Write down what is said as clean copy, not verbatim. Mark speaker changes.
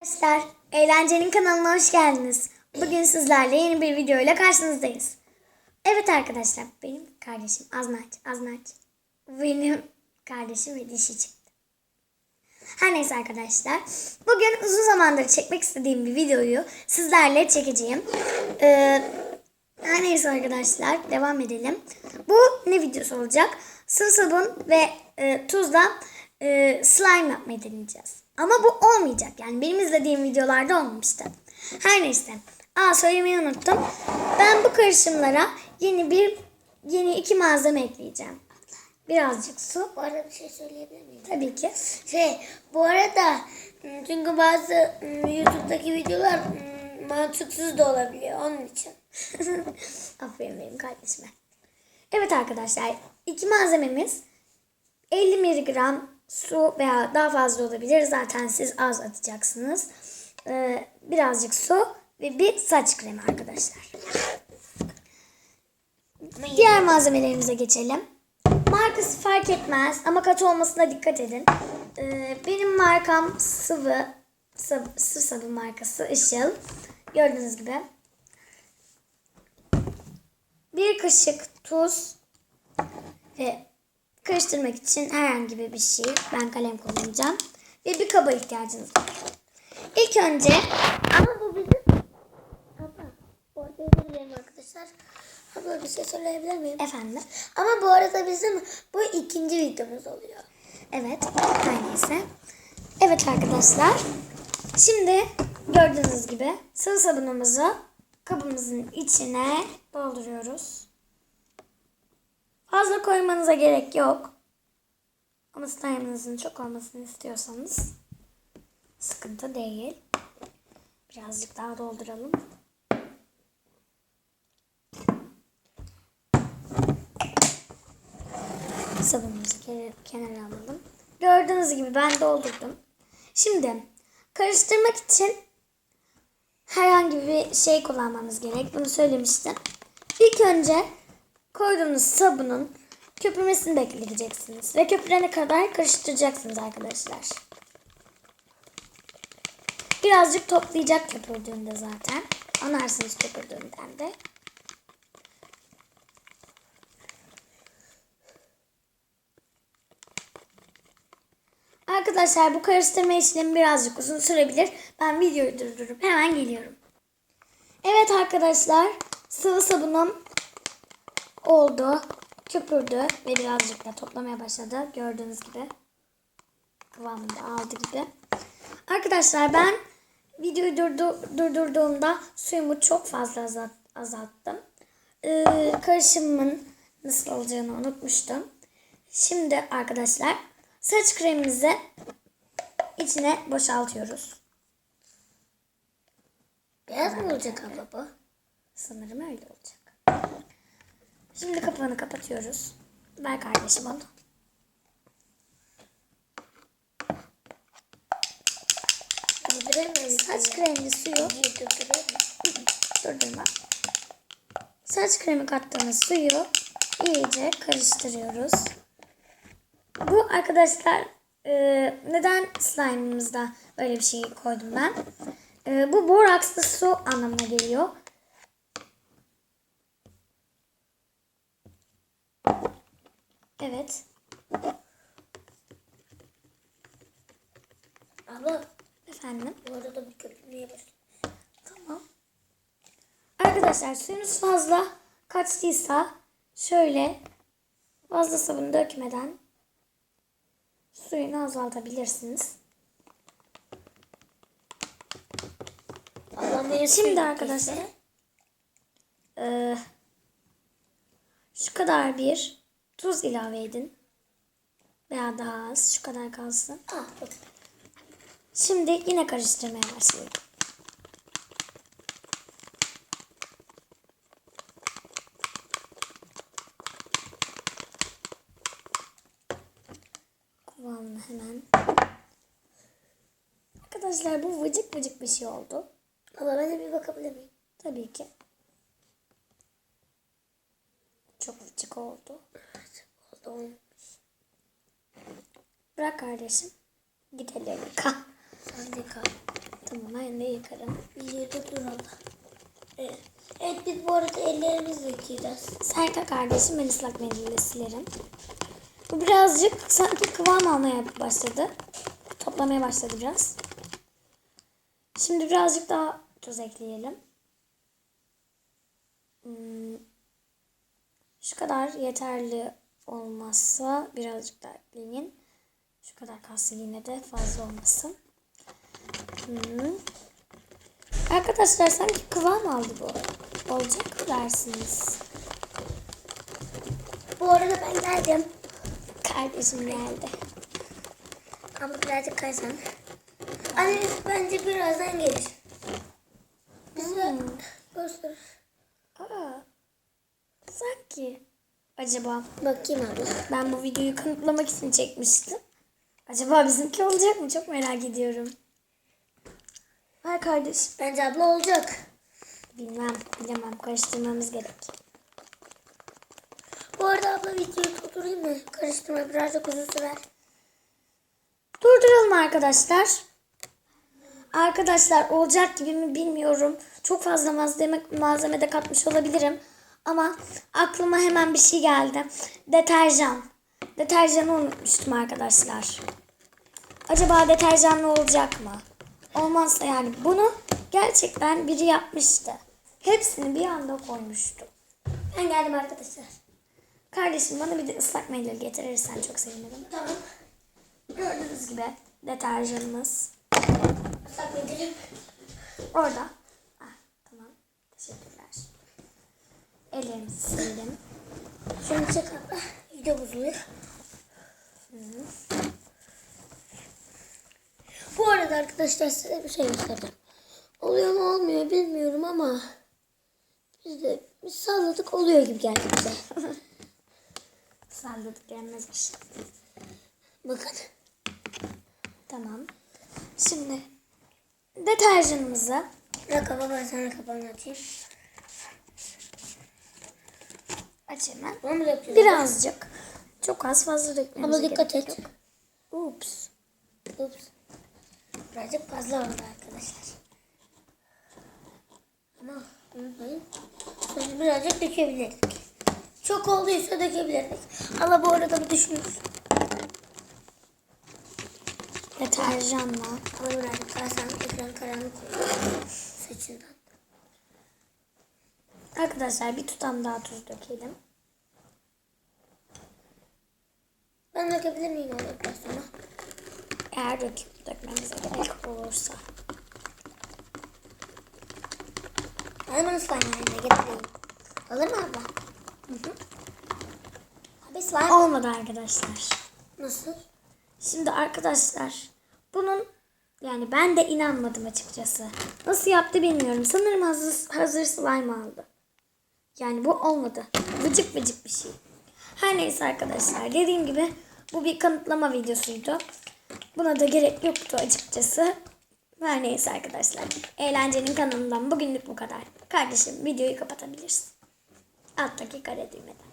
Speaker 1: Arkadaşlar, Eğlencenin kanalına hoş geldiniz. Bugün sizlerle yeni bir video ile karşınızdayız. Evet arkadaşlar, benim kardeşim Aznaç. Benim kardeşim ve dişi çıktı. Her neyse arkadaşlar, bugün uzun zamandır çekmek istediğim bir videoyu sizlerle çekeceğim. Her neyse arkadaşlar, devam edelim. Bu ne videosu olacak? Sıvı sabun ve tuzla slime yapmayı deneyeceğiz. Ama bu olmayacak. Yani benim izlediğim videolarda olmamıştı. Her neyse. Söylemeyi unuttum. Ben bu karışımlara yeni iki malzeme ekleyeceğim. Birazcık su.
Speaker 2: Bu arada bir şey söyleyebilir miyim?
Speaker 1: Tabii ki.
Speaker 2: Bu arada çünkü bazı YouTube'daki videolar mantıksız da olabiliyor onun için.
Speaker 1: Aferin benim kardeşime. Evet arkadaşlar, iki malzememiz 50 miligram su veya daha fazla olabilir. Zaten siz az atacaksınız. Birazcık su ve bir saç kremi arkadaşlar. Diğer malzemelerimize geçelim. Markası fark etmez ama katı olmasına dikkat edin. Benim markam Sıvı sabun markası Işıl. Gördüğünüz gibi. Bir kaşık tuz ve karıştırmak için herhangi bir şey. Ben kalem kullanacağım. Ve bir kaba ihtiyacınız var. İlk önce
Speaker 2: Ama bu bizim... Bu arada özür dilerim arkadaşlar. Abla bir şey söyleyebilir miyim?
Speaker 1: efendim.
Speaker 2: Ama bu arada bizim bu ikinci videomuz oluyor.
Speaker 1: Evet. Her neyse. Evet arkadaşlar. Şimdi gördüğünüz gibi sıvı sabunumuzu kabımızın içine dolduruyoruz. Fazla koymanıza gerek yok. Ama slime'ınızın çok olmasını istiyorsanız sıkıntı değil. Birazcık daha dolduralım. Sabunumuzu kenara alalım. Gördüğünüz gibi ben doldurdum. Şimdi karıştırmak için herhangi bir şey kullanmanız gerek. Bunu söylemiştim. İlk önce koyduğunuz sabunun köpürmesini bekleyeceksiniz. Ve köpürene kadar karıştıracaksınız arkadaşlar. Birazcık toplayacak köpürdüğünde zaten. Anlarsınız köpürdüğünden de. Arkadaşlar bu karıştırma işlemi birazcık uzun sürebilir. Ben videoyu durdurup hemen geliyorum. Evet arkadaşlar, sıvı sabunum oldu. Köpürdü ve birazcık da toplamaya başladı. Gördüğünüz gibi kıvamını aldı gibi. Arkadaşlar ben videoyu durdurduğumda suyumu çok fazla azalttım. Karışımın nasıl olacağını unutmuştum. Şimdi arkadaşlar saç kremimizi içine boşaltıyoruz.
Speaker 2: Beyaz mı olacak abla bu?
Speaker 1: Sanırım öyle olacak. Şimdi kapağını kapatıyoruz. Ver kardeşim onu. Saç kremli suyu durdurma. Saç kremi kattığımız suyu iyice karıştırıyoruz. Bu arkadaşlar neden slime'ımızda böyle bir şey koydum ben? Bu borakslı su anlamına geliyor. Evet.
Speaker 2: Abla
Speaker 1: Efendim.
Speaker 2: bu arada bir köpürmeye başladı.
Speaker 1: Tamam. Arkadaşlar suyunuz fazla kaçtıysa şöyle fazla sabun dökmeden suyunu azaltabilirsiniz. Şimdi arkadaşlar şu kadar bir tuz ilave edin. Veya daha az. Şu kadar kalsın. Şimdi yine karıştırmaya başlayalım. Kıvamını hemen. Arkadaşlar bu vıcık vıcık bir şey oldu.
Speaker 2: Abla ben de bir bakabilir miyim?
Speaker 1: Tabii ki. Çok vıcık oldu.
Speaker 2: Oldu.
Speaker 1: Bırak kardeşim. Git ellerini yıka.
Speaker 2: Sen de kal.
Speaker 1: Tamam. sabunla hem de yıkarım.
Speaker 2: Videoda dur abla. Evet. Evet, biz bu arada ellerimizle yıkayacağız.
Speaker 1: Serka kardeşim, ben ıslak mendille silerim. Bu birazcık sanki kıvam almaya başladı. Toplamaya başladı biraz. Şimdi birazcık daha tuz ekleyelim. Şu kadar yeterli olmazsa birazcık daha ekleyin. Şu kadar kalsın, yine de fazla olmasın. Arkadaşlar sanki kıvam aldı bu. Olacak mı dersiniz?
Speaker 2: Bu arada ben geldim.
Speaker 1: Kardeşim geldi.
Speaker 2: Ama birazcık kaysan. Anne bence birazdan gelir. Bize göster.
Speaker 1: Aa, sanki. Acaba
Speaker 2: Bakayım abla.
Speaker 1: ben bu videoyu kanıtlamak için çekmiştim. Acaba bizimki olacak mı? Çok merak ediyorum. Hay kardeşim.
Speaker 2: Bence abla olacak.
Speaker 1: Bilemem. Karıştırmamız gerek.
Speaker 2: Bu arada abla videoyu durdurayım mı? Karıştırma birazcık uzun sürer.
Speaker 1: Durduralım arkadaşlar. Arkadaşlar olacak gibi mi bilmiyorum. Çok fazla malzeme de katmış olabilirim. Ama aklıma hemen bir şey geldi. Deterjan. Deterjanı unutmuştum arkadaşlar. Acaba deterjanlı olacak mı? Olmazsa yani bunu gerçekten biri yapmıştı. Hepsini bir anda koymuştu.
Speaker 2: Ben geldim arkadaşlar.
Speaker 1: Kardeşim, bana bir de ıslak mendil getirirsen çok sevinirim.
Speaker 2: Tamam.
Speaker 1: Gördüğünüz gibi deterjanımız
Speaker 2: Islak mendilim.
Speaker 1: orada. Tamam. Teşekkürler. Ellerimizi silelim.
Speaker 2: Şunu çek abla. Video bozuluyor. Bu arada arkadaşlar size bir şey göstereceğim. Oluyor mu olmuyor bilmiyorum ama biz salladık, oluyor gibi geldi bize.
Speaker 1: Salladık gelmez bir şey.
Speaker 2: Bakın.
Speaker 1: Tamam. Şimdi deterjanımızı
Speaker 2: Rakaba ben sana kapağını açayım.
Speaker 1: aç hemen.
Speaker 2: Bunu mu döküyoruz?
Speaker 1: Birazcık. Çok az, fazla dökmemize
Speaker 2: Ama dikkat
Speaker 1: gerek
Speaker 2: et.
Speaker 1: yok. Ups.
Speaker 2: Ups. Birazcık fazla oldu arkadaşlar. Ama unutmayın. Sonra birazcık dökebilirdik. Çok olduysa dökebilirdik. Ama bu arada bu düşmüyor.
Speaker 1: Deterjanla
Speaker 2: Ama birazcık kalsam ekran karanlık oluyor. Saçından.
Speaker 1: arkadaşlar bir tutam daha tuz dökelim.
Speaker 2: Ben dökebilir miyim olduktan sonra?
Speaker 1: Eğer dökmemize gerek olursa.
Speaker 2: Ben bunu slime haline getireyim. Olur mu abla? Abi slime.
Speaker 1: Olmadı arkadaşlar.
Speaker 2: Nasıl?
Speaker 1: Şimdi arkadaşlar bunun yani ben de inanmadım açıkçası. Nasıl yaptı bilmiyorum. Sanırım hazır slime aldı. Yani bu olmadı. Vıcık vıcık bir şey. Her neyse arkadaşlar, dediğim gibi bu bir kanıtlama videosuydu. Buna da gerek yoktu açıkçası. Her neyse arkadaşlar. Eğlencenin kanalından bugünlük bu kadar. Kardeşim, videoyu kapatabilirsin. Alttaki kare düğmeden.